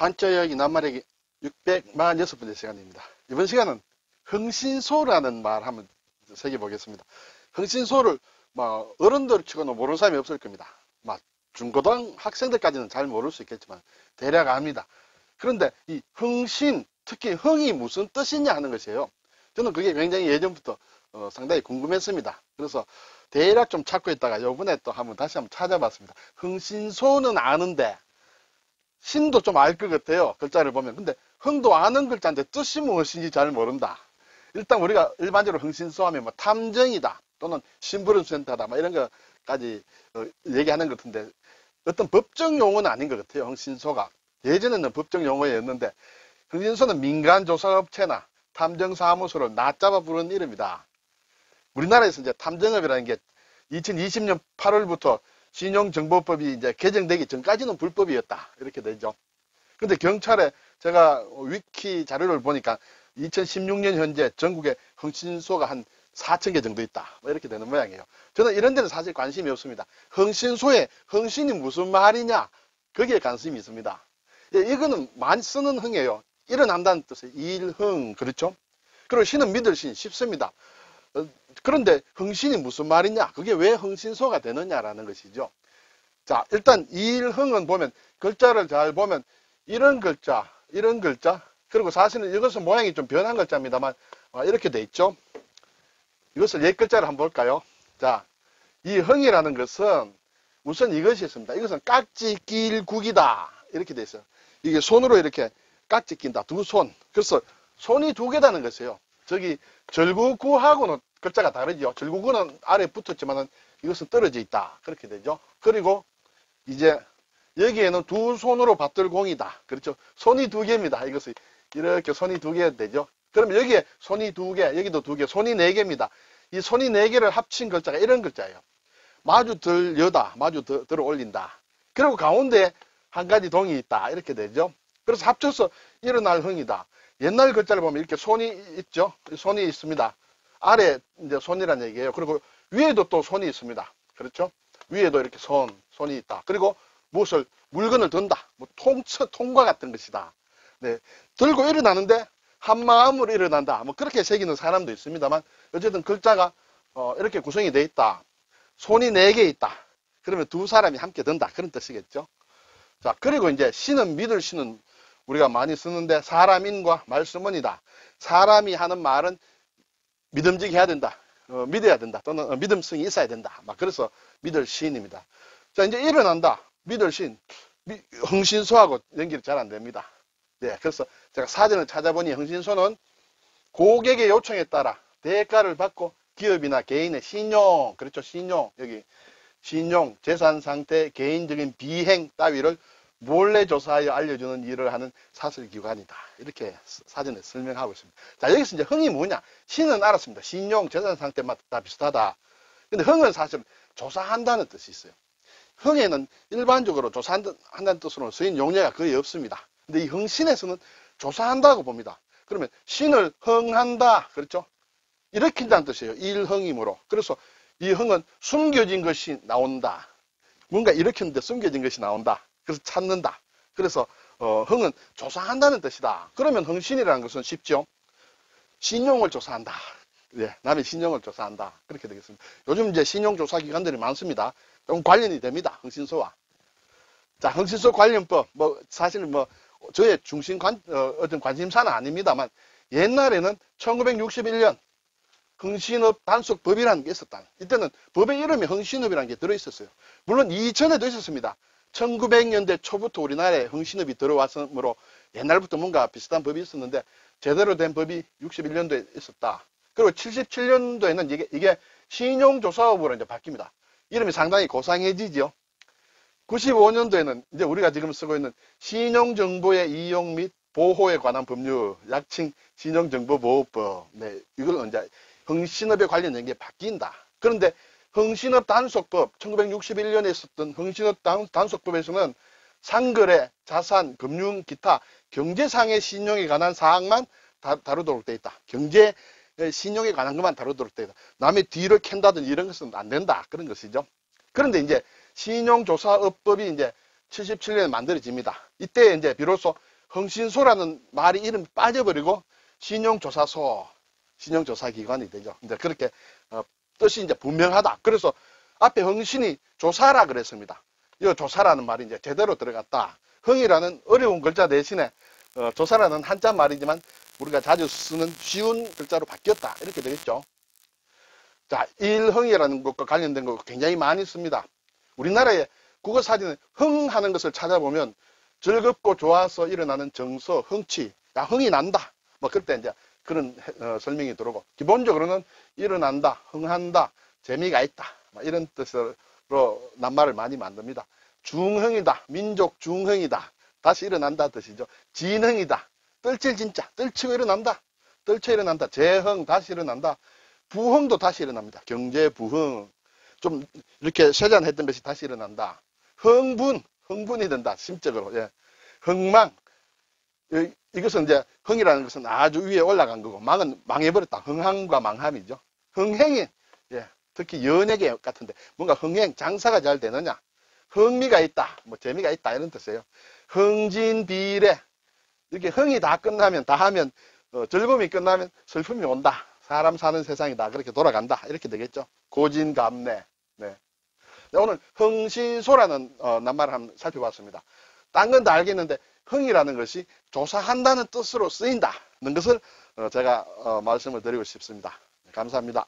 한자여기 낱말여기 646번째 시간입니다. 이번 시간은 흥신소라는 말 한번 새겨보겠습니다. 흥신소를 어른들 치고는 모르는 사람이 없을 겁니다. 중고등 학생들까지는 잘 모를 수 있겠지만 대략 압니다. 그런데 이 흥신, 특히 흥이 무슨 뜻이냐 하는 것이에요. 저는 그게 굉장히 예전부터 상당히 궁금했습니다. 그래서 대략 좀 찾고 있다가 요번에 또 다시 한번 찾아봤습니다. 흥신소는 아는데 신도 좀 알 것 같아요. 글자를 보면. 근데 흥도 아는 글자인데 뜻이 무엇인지 잘 모른다. 일단 우리가 일반적으로 흥신소 하면 탐정이다 또는 심부름센터다 이런 것까지 얘기하는 것 같은데 어떤 법정 용어는 아닌 것 같아요. 흥신소가. 예전에는 법정 용어였는데 흥신소는 민간조사업체나 탐정사무소를 낮잡아 부르는 이름이다. 우리나라에서 이제 탐정업이라는 게 2020년 8월부터 신용정보법이 이제 개정되기 전까지는 불법이었다. 이렇게 되죠. 근데 경찰에 제가 위키 자료를 보니까 2016년 현재 전국에 흥신소가 한 4,000개 정도 있다. 이렇게 되는 모양이에요. 저는 이런 데는 사실 관심이 없습니다. 흥신소에 흥신이 무슨 말이냐? 거기에 관심이 있습니다. 이거는 많이 쓰는 흥이에요. 일어난다는 뜻의 일흥. 그렇죠? 그리고 신은 믿을 신 쉽습니다. 그런데 흥신이 무슨 말이냐? 그게 왜 흥신소가 되느냐라는 것이죠. 자, 일단 일흥은 보면 글자를 잘 보면 이런 글자, 그리고 사실은 이것은 모양이 좀 변한 글자입니다만 이렇게 돼 있죠. 이것을 옛 글자를 한번 볼까요? 자, 이 흥이라는 것은 우선 이것이 있습니다. 이것은 깍지 낄 국이다. 이렇게 돼 있어요. 이게 손으로 이렇게 깍지 낀다. 두 손. 그래서 손이 두 개다는 것이에요. 저기 절구구하고는 글자가 다르죠. 절구구는 아래에 붙었지만은 이것은 떨어져 있다. 그렇게 되죠. 그리고 이제 여기에는 두 손으로 받들공이다. 그렇죠. 손이 두 개입니다. 이것이 이렇게 손이 두 개 되죠. 그러면 여기에 손이 두 개, 여기도 두 개, 손이 네 개입니다. 이 손이 네 개를 합친 글자가 이런 글자예요. 마주 들여다, 마주 들어 올린다. 그리고 가운데 한 가지 동이 있다. 이렇게 되죠. 그래서 합쳐서 일어날 흥이다. 옛날 글자를 보면 이렇게 손이 있죠. 손이 있습니다. 아래 이제 손이라는 얘기예요. 그리고 위에도 또 손이 있습니다. 그렇죠? 위에도 이렇게 손이 있다. 그리고 무엇을 물건을 든다. 통과 같은 것이다. 네, 들고 일어나는데 한 마음으로 일어난다. 그렇게 새기는 사람도 있습니다만 어쨌든 글자가 이렇게 구성이 되어 있다. 손이 네 개 있다. 그러면 두 사람이 함께 든다. 그런 뜻이겠죠. 자, 그리고 이제 신은 믿을 신은 우리가 많이 쓰는데 사람인과 말씀은이다. 사람이 하는 말은 믿음직이 해야 된다. 믿어야 된다. 또는 믿음성이 있어야 된다. 그래서 믿을 신입니다. 자, 이제 일어난다. 믿을 신. 흥신소하고 연결이 잘 안 됩니다. 네, 그래서 제가 사전을 찾아보니 흥신소는 고객의 요청에 따라 대가를 받고 기업이나 개인의 신용, 그렇죠. 신용, 여기 신용, 재산 상태, 개인적인 비행 따위를 몰래 조사하여 알려주는 일을 하는 사설기관이다. 이렇게 사전에 설명하고 있습니다. 자, 여기서 이제 흥이 뭐냐? 신은 알았습니다. 신용, 재산 상태마다 다 비슷하다. 근데 흥은 사실 조사한다는 뜻이 있어요. 흥에는 일반적으로 조사한다는 뜻으로 쓰인 용례가 거의 없습니다. 근데 이 흥신에서는 조사한다고 봅니다. 그러면 신을 흥한다. 그렇죠? 일으킨다는 뜻이에요. 일흥이므로. 그래서 이 흥은 숨겨진 것이 나온다. 뭔가 일으키는데 숨겨진 것이 나온다. 그래서 찾는다. 그래서 흥은 조사한다는 뜻이다. 그러면 흥신이라는 것은 쉽죠. 신용을 조사한다. 네, 남의 신용을 조사한다. 그렇게 되겠습니다. 요즘 이제 신용조사기관들이 많습니다. 좀 관련이 됩니다. 흥신소와. 자, 흥신소 관련법. 사실은 저의 어떤 관심사는 아닙니다만 옛날에는 1961년 흥신업 단속법이라는 게 있었다. 이때는 법의 이름에 흥신업이라는 게 들어있었어요. 물론 이전에도 있었습니다. 1900년대 초부터 우리나라에 흥신업이 들어왔으므로 옛날부터 뭔가 비슷한 법이 있었는데 제대로 된 법이 61년도에 있었다. 그리고 77년도에는 이게 신용조사업으로 이제 바뀝니다. 이름이 상당히 고상해지죠. 95년도에는 이제 우리가 지금 쓰고 있는 신용정보의 이용 및 보호에 관한 법률, 약칭 신용정보보호법. 네, 이걸 이제 흥신업에 관련된 게 바뀐다. 그런데 흥신업 단속법, 1961년에 있었던 흥신업 단속법에서는 상거래, 자산, 금융, 기타 경제상의 신용에 관한 사항만 다루도록 되어 있다. 경제 신용에 관한 것만 다루도록 되어 있다. 남의 뒤를 캔다든지 이런 것은 안 된다. 그런 것이죠. 그런데 이제 신용조사업법이 이제 77년에 만들어집니다. 이때 이제 비로소 흥신소라는 말이 이름 빠져버리고 신용조사소, 신용조사기관이 되죠. 이제 그렇게 뜻이 이제 분명하다. 그래서 앞에 흥신이 조사라 그랬습니다. 이 조사라는 말이 이제 제대로 들어갔다. 흥이라는 어려운 글자 대신에 조사라는 한자 말이지만 우리가 자주 쓰는 쉬운 글자로 바뀌었다. 이렇게 되겠죠. 자, 일흥이라는 것과 관련된 거 굉장히 많이 씁니다. 우리나라의 국어사전에 흥하는 것을 찾아보면 즐겁고 좋아서 일어나는 정서, 흥치, 야, 흥이 난다. 뭐, 그때 이제 그런 설명이 들어오고, 기본적으로는 일어난다, 흥한다, 재미가 있다. 뭐 이런 뜻으로 낱말을 많이 만듭니다. 중흥이다, 민족 중흥이다. 다시 일어난다 뜻이죠. 진흥이다, 떨칠 진짜, 떨치고 일어난다. 떨쳐 일어난다. 재흥, 다시 일어난다. 부흥도 다시 일어납니다. 경제 부흥. 좀 이렇게 쇠잔했던 것이 다시 일어난다. 흥분, 흥분이 된다. 심적으로. 예. 흥망. 이것은 이제 흥이라는 것은 아주 위에 올라간 거고 망은 망해버렸다. 흥함과 망함이죠. 흥행이 예. 특히 연예계 같은데 뭔가 흥행, 장사가 잘 되느냐. 흥미가 있다. 뭐 재미가 있다. 이런 뜻이에요. 흥진비례. 이렇게 흥이 다 끝나면 다 하면 즐거움이 끝나면 슬픔이 온다. 사람 사는 세상이다. 그렇게 돌아간다. 이렇게 되겠죠. 고진감래. 네. 오늘 흥신소라는 낱말을 한번 살펴봤습니다. 딴 건 다 알겠는데 흥이라는 것이 조사한다는 뜻으로 쓰인다는 것을 제가 말씀을 드리고 싶습니다. 감사합니다.